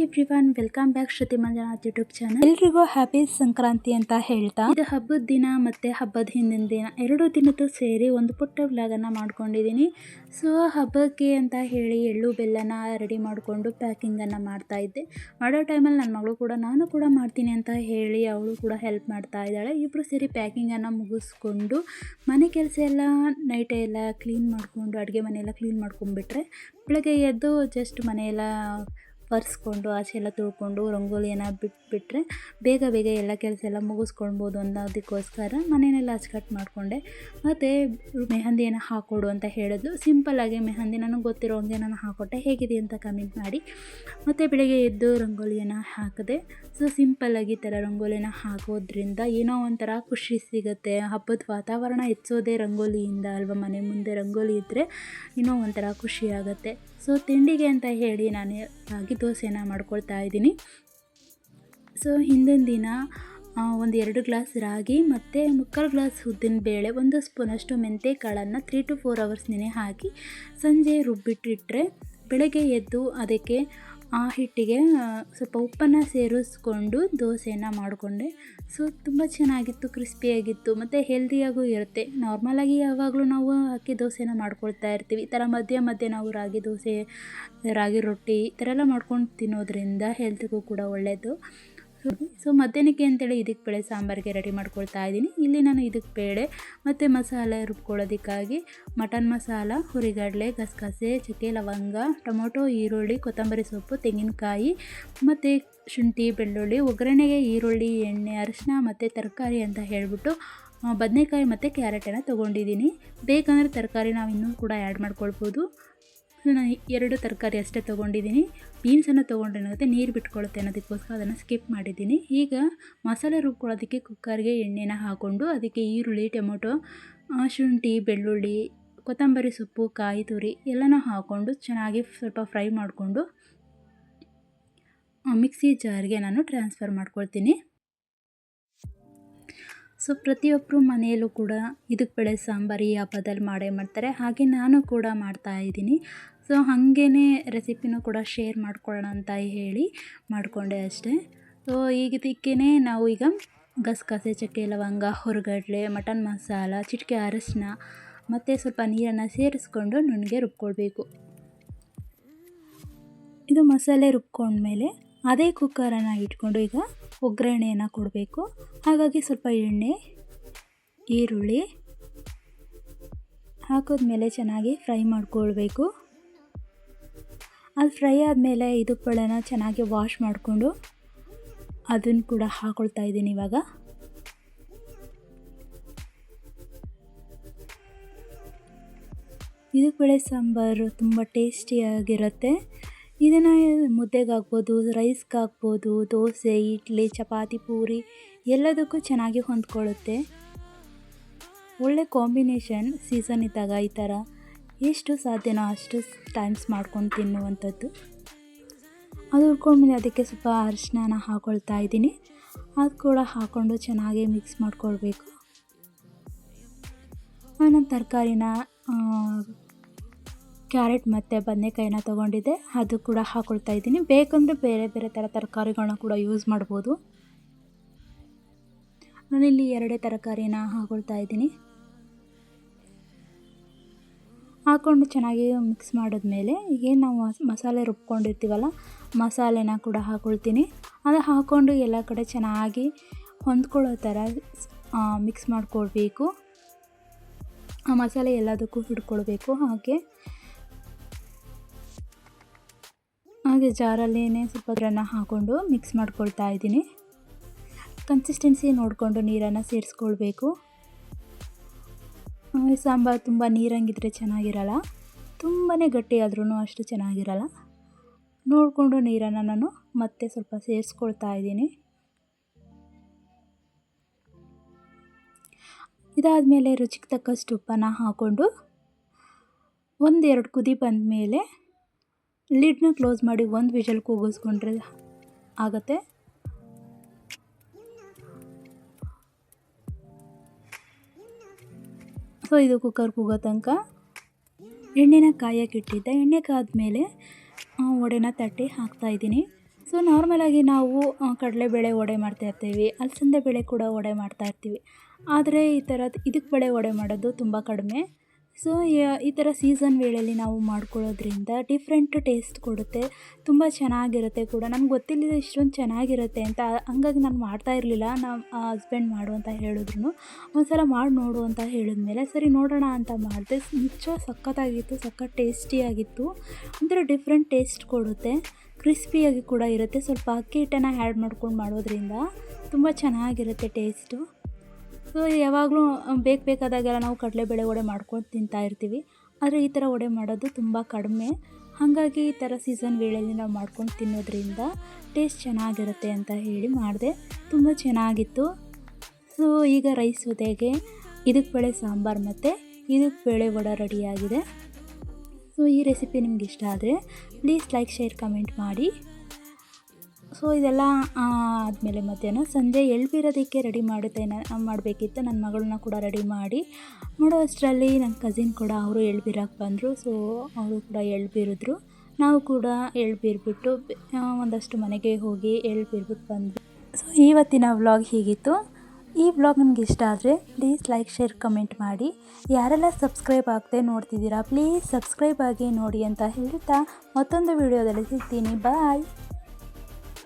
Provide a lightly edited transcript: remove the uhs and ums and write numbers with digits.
Everyone, welcome back ಶ್ರುತಿ Manjunath YouTube channel. ಎಲ್ರಿಗೂ happy Sankranti ಅಂತ ಹೇಳ್ತಾ, ಇದು ಹಬ್ಬದ ದಿನ ಮತ್ತು ಹಬ್ಬದ ಹಿಂದಿನ ದಿನ ಎರಡು ದಿನದ್ದು ಸೇರಿ ಒಂದು ಪುಟ್ಟ ವ್ಲಾಗನ್ನು ಮಾಡ್ಕೊಂಡಿದ್ದೀನಿ. ಸೊ ಹಬ್ಬಕ್ಕೆ ಅಂತ ಹೇಳಿ ಎಳ್ಳು ಬೆಲ್ಲನ ರೆಡಿ ಮಾಡಿಕೊಂಡು ಪ್ಯಾಕಿಂಗನ್ನು ಮಾಡ್ತಾ ಇದ್ದೆ. ಮಾಡೋ ಟೈಮಲ್ಲಿ ನನ್ನ ಮಗಳು ಕೂಡ ನಾನು ಕೂಡ ಮಾಡ್ತೀನಿ ಅಂತ ಹೇಳಿ ಅವಳು ಕೂಡ ಹೆಲ್ಪ್ ಮಾಡ್ತಾ ಇದ್ದಾಳೆ. ಇಬ್ಬರು ಸೇರಿ ಪ್ಯಾಕಿಂಗನ್ನು ಮುಗಿಸ್ಕೊಂಡು ಮನೆ ಕೆಲಸ ಎಲ್ಲ ನೈಟೇ ಎಲ್ಲ ಕ್ಲೀನ್ ಮಾಡಿಕೊಂಡು ಅಡುಗೆ ಮನೆಯೆಲ್ಲ ಕ್ಲೀನ್ ಮಾಡ್ಕೊಂಡ್ಬಿಟ್ರೆ ಬೆಳಗ್ಗೆ ಎದ್ದು ಜಸ್ಟ್ ಮನೆಯೆಲ್ಲ ಒರೆಸ್ಕೊಂಡು ಆಚೆ ಎಲ್ಲ ತೊಳ್ಕೊಂಡು ರಂಗೋಲಿಯನ್ನು ಬಿಟ್ಬಿಟ್ರೆ ಬೇಗ ಎಲ್ಲ ಕೆಲಸ ಎಲ್ಲ ಮುಗಿಸ್ಕೊಳ್ಬೋದು ಅನ್ನೋದಕ್ಕೋಸ್ಕರ ಮನೆಯನ್ನೆಲ್ಲ ಅಚ್ಚುಕಟ್ಟು ಮಾಡಿಕೊಂಡೆ. ಮತ್ತು ಮೆಹಂದಿಯನ್ನು ಹಾಕ್ಕೊಡು ಅಂತ ಹೇಳಿದ್ಲು. ಸಿಂಪಲ್ಲಾಗಿ ಮೆಹಂದಿ ನನಗೆ ಗೊತ್ತಿರೋ ಹಂಗೆ ನಾನು ಹಾಕ್ಕೊಟ್ಟೆ. ಹೇಗಿದೆ ಅಂತ ಕಮೆಂಟ್ ಮಾಡಿ. ಮತ್ತು ಬೆಳಗ್ಗೆ ಎದ್ದು ರಂಗೋಲಿಯನ್ನು ಹಾಕಿದೆ. ಸೊ ಸಿಂಪಲ್ಲಾಗಿ ಈ ಥರ ರಂಗೋಲಿನ ಹಾಕೋದ್ರಿಂದ ಏನೋ ಒಂಥರ ಖುಷಿ ಸಿಗುತ್ತೆ. ಹಬ್ಬದ ವಾತಾವರಣ ಹೆಚ್ಚೋದೇ ರಂಗೋಲಿಯಿಂದ ಅಲ್ವಾ. ಮನೆ ಮುಂದೆ ರಂಗೋಲಿ ಇದ್ದರೆ ಏನೋ ಒಂಥರ ಖುಷಿ ಆಗುತ್ತೆ. ಸೊ ತಿಂಡಿಗೆ ಅಂತ ಹೇಳಿ ನಾನು ರಾಗಿ ದೋಸೆನ ಮಾಡ್ಕೊಳ್ತಾ ಇದ್ದೀನಿ. ಸೊ ಹಿಂದಿನ ದಿನ 1-2 ಗ್ಲಾಸ್ ರಾಗಿ ಮತ್ತು 3/4 ಗ್ಲಾಸ್ ಉದ್ದಿನ ಬೇಳೆ, 1 ಸ್ಪೂನಷ್ಟು ಮೆಂತ್ಯ ಕಾಳನ್ನು 3 to 4 hours ನೆನೆ ಹಾಕಿ ಸಂಜೆ ರುಬ್ಬಿಟ್ಟಿಟ್ಟರೆ ಬೆಳಗ್ಗೆ ಎದ್ದು ಅದಕ್ಕೆ ಆ ಹಿಟ್ಟಿಗೆ ಸ್ವಲ್ಪ ಉಪ್ಪನ್ನು ಸೇರಿಸ್ಕೊಂಡು ದೋಸೆಯನ್ನು ಮಾಡಿಕೊಂಡೆ. ಸೊ ತುಂಬ ಚೆನ್ನಾಗಿತ್ತು, ಕ್ರಿಸ್ಪಿಯಾಗಿತ್ತು ಮತ್ತು ಹೆಲ್ದಿಯಾಗೂ ಇರುತ್ತೆ. ನಾರ್ಮಲಾಗಿ ಯಾವಾಗಲೂ ನಾವು ಅಕ್ಕಿ ದೋಸೆನ ಮಾಡ್ಕೊಳ್ತಾ ಇರ್ತೀವಿ. ಈ ಥರ ಮಧ್ಯೆ ನಾವು ರಾಗಿ ದೋಸೆ, ರಾಗಿ ರೊಟ್ಟಿ ಈ ಥರ ಎಲ್ಲ ಮಾಡ್ಕೊಂಡು ತಿನ್ನೋದ್ರಿಂದ ಹೆಲ್ತ್ಗೂ ಕೂಡ ಒಳ್ಳೆಯದು. ಸೊ ಮಧ್ಯಾಹ್ನಕ್ಕೆ ಅಂತೇಳಿ ಇದಕ್ಕೆ ಬೇಳೆ ಸಾಂಬಾರಿಗೆ ರೆಡಿ ಮಾಡ್ಕೊಳ್ತಾ ಇದ್ದೀನಿ. ಇಲ್ಲಿ ನಾನು ಇದಕ್ಕೆ ಬೇಳೆ ಮತ್ತು ಮಸಾಲೆ ರುಬ್ಕೊಳ್ಳೋದಕ್ಕಾಗಿ ಮಟನ್ ಮಸಾಲ, ಹುರಿಗಡಲೆ, ಗಸಗಸೆ, ಚಕ್ಕೆ, ಲವಂಗ, ಟೊಮೊಟೊ, ಈರುಳ್ಳಿ, ಕೊತ್ತಂಬರಿ ಸೊಪ್ಪು, ತೆಂಗಿನಕಾಯಿ ಮತ್ತು ಶುಂಠಿ, ಬೆಳ್ಳುಳ್ಳಿ, ಒಗ್ಗರಣೆಗೆ ಈರುಳ್ಳಿ, ಎಣ್ಣೆ, ಅರಿಶಿನ ಮತ್ತು ತರಕಾರಿ ಅಂತ ಹೇಳಿಬಿಟ್ಟು ಬದನೆಕಾಯಿ ಮತ್ತು ಕ್ಯಾರೆಟನ್ನು ತೊಗೊಂಡಿದ್ದೀನಿ. ಬೇಕಂದರೆ ತರಕಾರಿ ನಾವು ಇನ್ನೂ ಕೂಡ ಆ್ಯಡ್ ಮಾಡ್ಕೊಳ್ಬೋದು. ನಾನು 2 ತರಕಾರಿ ಅಷ್ಟೇ ತೊಗೊಂಡಿದ್ದೀನಿ. ಬೀನ್ಸನ್ನು ತೊಗೊಂಡೇನಾಗುತ್ತೆ ನೀರು ಬಿಟ್ಕೊಳ್ಳುತ್ತೆ ಅನ್ನೋದಕ್ಕೋಸ್ಕರ ಅದನ್ನು ಸ್ಕಿಪ್ ಮಾಡಿದ್ದೀನಿ. ಈಗ ಮಸಾಲೆ ರುಬ್ಕೊಳ್ಳೋದಕ್ಕೆ ಕುಕ್ಕರ್ಗೆ ಎಣ್ಣೆನ ಹಾಕ್ಕೊಂಡು ಅದಕ್ಕೆ ಈರುಳ್ಳಿ, ಟೊಮೊಟೊ, ಶುಂಠಿ, ಬೆಳ್ಳುಳ್ಳಿ, ಕೊತ್ತಂಬರಿ ಸೊಪ್ಪು, ಕಾಯಿ ತುರಿ ಎಲ್ಲನೂ ಹಾಕ್ಕೊಂಡು ಚೆನ್ನಾಗಿ ಸ್ವಲ್ಪ ಫ್ರೈ ಮಾಡಿಕೊಂಡು ಮಿಕ್ಸಿ ಜಾರ್ಗೆ ನಾನು ಟ್ರಾನ್ಸ್ಫರ್ ಮಾಡ್ಕೊಳ್ತೀನಿ. ಸೊ ಪ್ರತಿಯೊಬ್ಬರು ಮನೆಯಲ್ಲೂ ಕೂಡ ಇದಕ್ಕೆ ಬೇಳೆ ಸಾಂಬಾರು ಈ ಹಬ್ಬದಲ್ಲಿ ಮಾಡೇ ಮಾಡ್ತಾರೆ. ಹಾಗೆ ನಾನು ಕೂಡ ಮಾಡ್ತಾಯಿದ್ದೀನಿ. ಸೊ ಹಾಗೇ ರೆಸಿಪಿನೂ ಕೂಡ ಶೇರ್ ಮಾಡ್ಕೊಳ್ಳೋಣ ಅಂತ ಹೇಳಿ ಮಾಡಿಕೊಂಡೆ ಅಷ್ಟೇ. ಸೊ ಈಗ ಇದಕ್ಕೇ ನಾವು ಈಗ ಗಸಗಸೆ, ಚಕ್ಕೆ, ಲವಂಗ, ಹುರಿಗಡಲೆ, ಮಟನ್ ಮಸಾಲ, ಚಿಟಿಕೆ ಅರಿಶಿನ ಮತ್ತು ಸ್ವಲ್ಪ ನೀರನ್ನು ಸೇರಿಸ್ಕೊಂಡು ನುಣ್ಣಗೆ ರುಬ್ಕೊಳ್ಬೇಕು. ಇದು ಮಸಾಲೆ ರುಬ್ಕೊಂಡ್ಮೇಲೆ ಅದೇ ಕುಕ್ಕರನ್ನು ಇಟ್ಕೊಂಡು ಈಗ ಒಗ್ಗರಣೆಯನ್ನು ಕೊಡಬೇಕು. ಹಾಗಾಗಿ ಸ್ವಲ್ಪ ಎಣ್ಣೆ, ಈರುಳ್ಳಿ ಹಾಕಿದ್ಮೇಲೆ ಚೆನ್ನಾಗಿ ಫ್ರೈ ಮಾಡ್ಕೊಳ್ಬೇಕು. ಅದು ಫ್ರೈ ಆದಮೇಲೆ ಇದಕ್ಕೆ ಬೇಳೆನ ಚೆನ್ನಾಗಿ ವಾಶ್ ಮಾಡಿಕೊಂಡು ಅದನ್ನು ಕೂಡ ಹಾಕ್ಕೊಳ್ತಾ ಇದ್ದೀನಿ. ಇವಾಗ ಇದಕ್ಕೆ ಬೇಳೆ ಸಾಂಬಾರು ತುಂಬ ಟೇಸ್ಟಿಯಾಗಿರುತ್ತೆ. ಇದನ್ನು ಮುದ್ದೆಗೆ ಹಾಕ್ಬೋದು, ರೈಸ್ಗೆ ಹಾಕ್ಬೋದು, ದೋಸೆ, ಇಡ್ಲಿ, ಚಪಾತಿ, ಪೂರಿ ಎಲ್ಲದಕ್ಕೂ ಚೆನ್ನಾಗಿ ಹೊಂದ್ಕೊಳ್ಳುತ್ತೆ. ಒಳ್ಳೆ ಕಾಂಬಿನೇಷನ್. ಸೀಸನ್ ಇದ್ದಾಗ ಈ ಥರ ಎಷ್ಟು ಸಾಧ್ಯನೋ ಅಷ್ಟು ಟೈಮ್ಸ್ ಮಾಡ್ಕೊಂಡು ತಿನ್ನುವಂಥದ್ದು. ಅದು ಹುರ್ಕೊಂಡ್ಮೇಲೆ ಅದಕ್ಕೆ ಸ್ವಲ್ಪ ಅರಿಶಿನ ಹಾಕ್ಕೊಳ್ತಾ ಇದ್ದೀನಿ. ಅದು ಕೂಡ ಹಾಕ್ಕೊಂಡು ಚೆನ್ನಾಗಿ ಮಿಕ್ಸ್ ಮಾಡ್ಕೊಳ್ಬೇಕು. ನಾನು ತರಕಾರಿನ ಕ್ಯಾರೆಟ್ ಮತ್ತು ಬದನೆಕಾಯಿನ ತೊಗೊಂಡಿದ್ದೆ, ಅದು ಕೂಡ ಹಾಕ್ಕೊಳ್ತಾ ಇದ್ದೀನಿ. ಬೇಕಂದರೆ ಬೇರೆ ಥರ ತರಕಾರಿಗಳನ್ನ ಕೂಡ ಯೂಸ್ ಮಾಡ್ಬೋದು. ನಾನಿಲ್ಲಿ 2 ತರಕಾರಿನ ಹಾಕ್ಕೊಳ್ತಾ ಇದ್ದೀನಿ. ಹಾಕ್ಕೊಂಡು ಚೆನ್ನಾಗಿ ಮಿಕ್ಸ್ ಮಾಡಿದ್ಮೇಲೆ ಏನು ನಾವು ಮಸಾಲೆ ರುಬ್ಕೊಂಡಿರ್ತೀವಲ್ಲ, ಮಸಾಲೆನ ಕೂಡ ಹಾಕ್ಕೊಳ್ತೀನಿ. ಅದು ಹಾಕ್ಕೊಂಡು ಎಲ್ಲ ಕಡೆ ಚೆನ್ನಾಗಿ ಹೊಂದ್ಕೊಳ್ಳೋ ಥರ ಮಿಕ್ಸ್ ಮಾಡ್ಕೊಳ್ಬೇಕು. ಆ ಮಸಾಲೆ ಎಲ್ಲದಕ್ಕೂ ಹಿಡ್ಕೊಳ್ಬೇಕು. ಹಾಗೆ ಜಾರಲ್ಲೇ ಸ್ವಲ್ಪ ನೀರನ್ನು ಹಾಕ್ಕೊಂಡು ಮಿಕ್ಸ್ ಮಾಡ್ಕೊಳ್ತಾ ಇದ್ದೀನಿ. ಕನ್ಸಿಸ್ಟೆನ್ಸಿ ನೋಡಿಕೊಂಡು ನೀರನ್ನು ಸೇರಿಸ್ಕೊಳ್ಬೇಕು. ಸಾಂಬಾರು ತುಂಬ ನೀರಂಗಿದ್ರೆ ಚೆನ್ನಾಗಿರಲ್ಲ, ತುಂಬಾ ಗಟ್ಟಿ ಆದ್ರೂ ಅಷ್ಟು ಚೆನ್ನಾಗಿರಲ್ಲ. ನೋಡಿಕೊಂಡು ನೀರನ್ನು ನಾನು ಮತ್ತೆ ಸ್ವಲ್ಪ ಸೇರಿಸ್ಕೊಳ್ತಾ ಇದ್ದೀನಿ. ಇದಾದಮೇಲೆ ರುಚಿಗೆ ತಕ್ಕಷ್ಟು ಉಪ್ಪನ್ನು ಹಾಕ್ಕೊಂಡು 1-2 ಕುದಿ ಬಂದ ಮೇಲೆ ಲಿಡ್ನ ಕ್ಲೋಸ್ ಮಾಡಿ 1 ವಿಷಲ್ ಕೂಗಿಸ್ಕೊಂಡ್ರೆ ಆಗುತ್ತೆ. ಸೊ ಇದು ಕುಕ್ಕರ್ ಕೂಗೋ ತನಕ ಎಣ್ಣೆನ ಕಾಯಕ್ಕಿಟ್ಟಿದ್ದೆ. ಎಣ್ಣೆ ಕಾದ್ಮೇಲೆ ವಡೆನ ತಟ್ಟಿ ಹಾಕ್ತಾಯಿದ್ದೀನಿ. ಸೊ ನಾರ್ಮಲಾಗಿ ನಾವು ಕಡಲೆಬೇಳೆ ವಡೆ ಮಾಡ್ತಾಯಿರ್ತೀವಿ, ಅಲಸಂದೆ ಬೇಳೆ ಕೂಡ ವಡೆ ಮಾಡ್ತಾಯಿರ್ತೀವಿ. ಆದರೆ ಈ ಥರದ್ದು ಇದಕ್ಕೆ ಬೇಳೆ ವಡೆ ಮಾಡೋದು ತುಂಬ ಕಡಿಮೆ. ಸೊ ಈ ಥರ ಸೀಸನ್ ವೇಳೆಯಲ್ಲಿ ನಾವು ಮಾಡ್ಕೊಳ್ಳೋದ್ರಿಂದ ಡಿಫ್ರೆಂಟ್ ಟೇಸ್ಟ್ ಕೊಡುತ್ತೆ, ತುಂಬ ಚೆನ್ನಾಗಿರುತ್ತೆ ಕೂಡ. ನನಗೆ ಗೊತ್ತಿರಲಿಲ್ಲ ಇಷ್ಟೊಂದು ಚೆನ್ನಾಗಿರುತ್ತೆ ಅಂತ. ಹಂಗಾಗಿ ನಾನು ಮಾಡ್ತಾ ಇರಲಿಲ್ಲ. ನಮ್ಮ ಹಸ್ಬೆಂಡ್ ಮಾಡು ಅಂತ ಹೇಳಿದ್ರು. ಒಂದು ಸಲ ಮಾಡಿ ನೋಡು ಅಂತ ಹೇಳಿದ್ಮೇಲೆ ಸರಿ ನೋಡೋಣ ಅಂತ ಮಾಡಿದೆ. ನಿಜ ಸಖತ್ತಾಗಿತ್ತು, ಸಖತ್ ಟೇಸ್ಟಿಯಾಗಿತ್ತು. ಒಂಥರ ಡಿಫ್ರೆಂಟ್ ಟೇಸ್ಟ್ ಕೊಡುತ್ತೆ, ಕ್ರಿಸ್ಪಿಯಾಗಿ ಕೂಡ ಇರುತ್ತೆ. ಸ್ವಲ್ಪ ಅಕ್ಕಿ ಹಿಟ್ಟನ್ನು ಆ್ಯಡ್ ಮಾಡ್ಕೊಂಡು ಮಾಡೋದ್ರಿಂದ ತುಂಬ ಚೆನ್ನಾಗಿರುತ್ತೆ ಟೇಸ್ಟು. ಸೊ ಯಾವಾಗಲೂ ಬೇಕಾದಾಗೆಲ್ಲ ನಾವು ಕಡಲೆಬೇಳೆ ವಡೆ ಮಾಡ್ಕೊಂಡು ತಿಂತಾಯಿರ್ತೀವಿ. ಆದರೆ ಈ ಥರ ವಡೆ ಮಾಡೋದು ತುಂಬ ಕಡಿಮೆ. ಹಾಗಾಗಿ ಈ ಥರ ಸೀಸನ್ ವೇಳೆಯಲ್ಲಿ ನಾವು ಮಾಡ್ಕೊಂಡು ತಿನ್ನೋದ್ರಿಂದ ಟೇಸ್ಟ್ ಚೆನ್ನಾಗಿರುತ್ತೆ ಅಂತ ಹೇಳಿ ಮಾಡಿದೆ. ತುಂಬ ಚೆನ್ನಾಗಿತ್ತು. ಸೊ ಈಗ ರೈಸ್ ಜೊತೆಗೆ ಇದಕ್ಕೆ ಬೇಳೆ ಸಾಂಬಾರು ಮತ್ತು ಇದಕ್ಕೆ ಬೇಳೆ ವಡೆ ರೆಡಿಯಾಗಿದೆ. ಸೊ ಈ ರೆಸಿಪಿ ನಿಮ್ಗೆ ಇಷ್ಟ ಆದರೆ ಪ್ಲೀಸ್ ಲೈಕ್, ಶೇರ್, ಕಮೆಂಟ್ ಮಾಡಿ. ಸೊ ಇದೆಲ್ಲ ಆದಮೇಲೆ ಮಧ್ಯಾಹ್ನ ಸಂಜೆ ಎಳ್ಬೀರೋದಕ್ಕೆ ರೆಡಿ ಮಾಡಬೇಕಿತ್ತು. ನನ್ನ ಮಗಳನ್ನ ಕೂಡ ರೆಡಿ ಮಾಡಿ ಮಾಡೋ ಅಷ್ಟರಲ್ಲಿ ನನ್ನ ಕಸಿನ್ ಕೂಡ ಅವರು ಎಳ್ಬೀರಕ್ಕೆ ಬಂದರು. ಸೊ ಅವರು ಕೂಡ ಎಳ್ಬೀರಿದ್ರು. ನಾವು ಕೂಡ ಎಳ್ಬೀರ್ಬಿಟ್ಟು ಒಂದಷ್ಟು ಮನೆಗೆ ಹೋಗಿ ಎಳ್ಬೀರ್ಬಿಟ್ಟು ಬಂದ್ವಿ. ಸೊ ಇವತ್ತಿನ ವ್ಲಾಗ್ ಹೀಗಿತ್ತು. ಈ ವ್ಲಾಗ್ ನಿಮ್ಗೆ ಇಷ್ಟ ಆದರೆ ಪ್ಲೀಸ್ ಲೈಕ್, ಶೇರ್, ಕಮೆಂಟ್ ಮಾಡಿ. ಯಾರೆಲ್ಲ ಸಬ್ಸ್ಕ್ರೈಬ್ ಆಗದೆ ನೋಡ್ತಿದ್ದೀರಾ ಪ್ಲೀಸ್ ಸಬ್ಸ್ಕ್ರೈಬ್ ಆಗಿ ನೋಡಿ ಅಂತ ಹೇಳ್ತಾ ಮತ್ತೊಂದು ವಿಡಿಯೋದಲ್ಲಿ ಸಿಗ್ತೀನಿ. ಬಾಯ್.